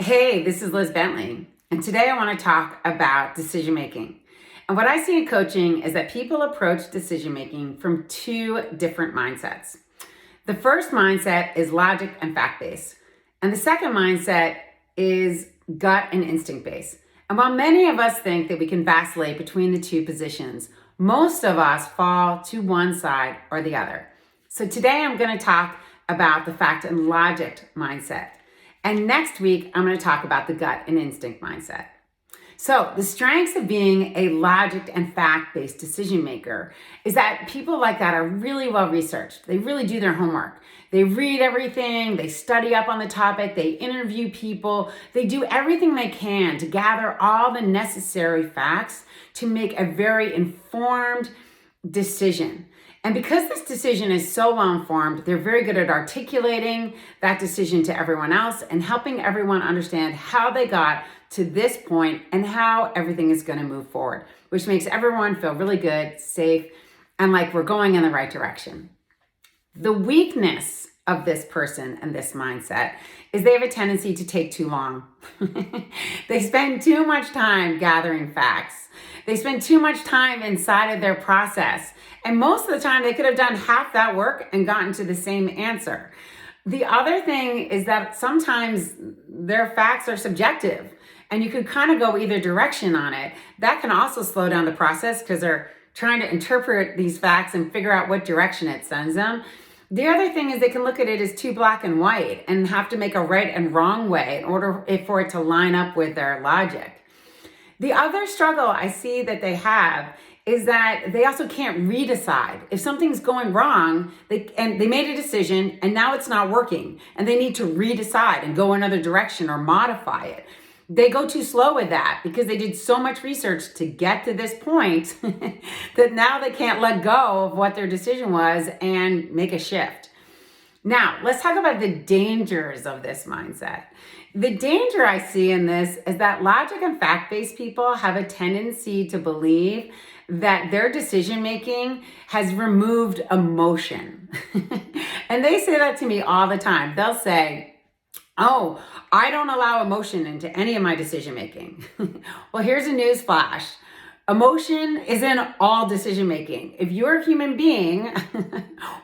Hey, this is Liz Bentley, and today I want to talk about decision making. And what I see in coaching is that people approach decision making from two different mindsets. The first mindset is logic and fact based, and the second mindset is gut and instinct based. And while many of us think that we can vacillate between the two positions, most of us fall to one side or the other. So today I'm going to talk about the fact and logic mindset. And next week, I'm going to talk about the gut and instinct mindset. So the strengths of being a logic and fact-based decision maker is that people like that are really well researched. They really do their homework. They read everything, they study up on the topic, they interview people, they do everything they can to gather all the necessary facts to make a very informed decision. And because this decision is so well informed, they're very good at articulating that decision to everyone else and helping everyone understand how they got to this point and how everything is going to move forward, which makes everyone feel really good, safe, and like we're going in the right direction. The weakness of this person and this mindset is they have a tendency to take too long. They spend too much time gathering facts. They spend too much time inside of their process. And most of the time they could have done half that work and gotten to the same answer. The other thing is that sometimes their facts are subjective and you could kind of go either direction on it. That can also slow down the process because they're trying to interpret these facts and figure out what direction it sends them. The other thing is they can look at it as too black and white and have to make a right and wrong way in order for it to line up with their logic. The other struggle I see that they have is that they also can't redecide. If something's going wrong, they made a decision and now it's not working and they need to redecide and go another direction or modify it. They go too slow with that because they did so much research to get to this point that now they can't let go of what their decision was and make a shift. Now, let's talk about the dangers of this mindset. The danger I see in this is that logic and fact-based people have a tendency to believe that their decision-making has removed emotion. And they say that to me all the time. They'll say, "Oh, I don't allow emotion into any of my decision making." Well, here's a news flash. Emotion is in all decision making. If you're a human being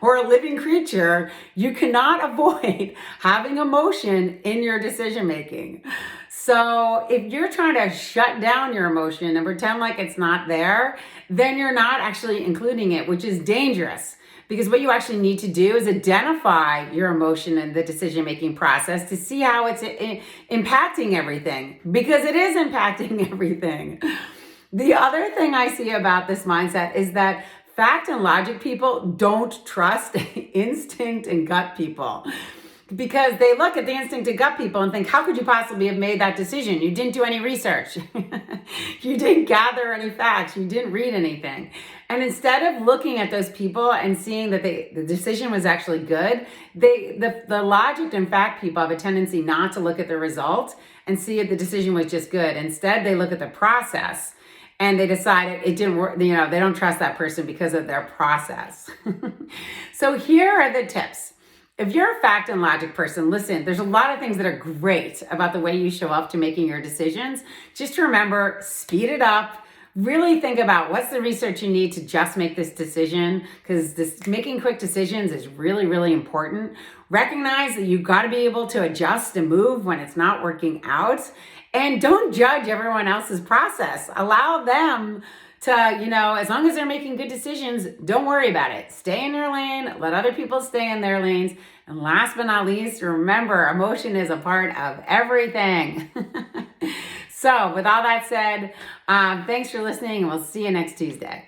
or a living creature, you cannot avoid having emotion in your decision making. So if you're trying to shut down your emotion and pretend like it's not there, then you're not actually including it, which is dangerous. Because what you actually need to do is identify your emotion in the decision-making process to see how it's impacting everything, because it is impacting everything. The other thing I see about this mindset is that fact and logic people don't trust instinct and gut people. Because they look at the instinct and gut people and think, how could you possibly have made that decision? You didn't do any research. You didn't gather any facts. You didn't read anything. And instead of looking at those people and seeing that the decision was actually good, the logic and fact people have a tendency not to look at the result and see if the decision was just good. Instead, they look at the process and they decided it didn't work. They don't trust that person because of their process. So here are the tips. If you're a fact and logic person, listen, there's a lot of things that are great about the way you show up to making your decisions. Just remember, speed it up. Really think about what's the research you need to just make this decision, because making quick decisions is really, really important. Recognize that you've got to be able to adjust and move when it's not working out. And don't judge everyone else's process. Allow them to, as long as they're making good decisions, don't worry about it. Stay in your lane, let other people stay in their lanes. And last but not least, remember, emotion is a part of everything. So with all that said, thanks for listening and we'll see you next Tuesday.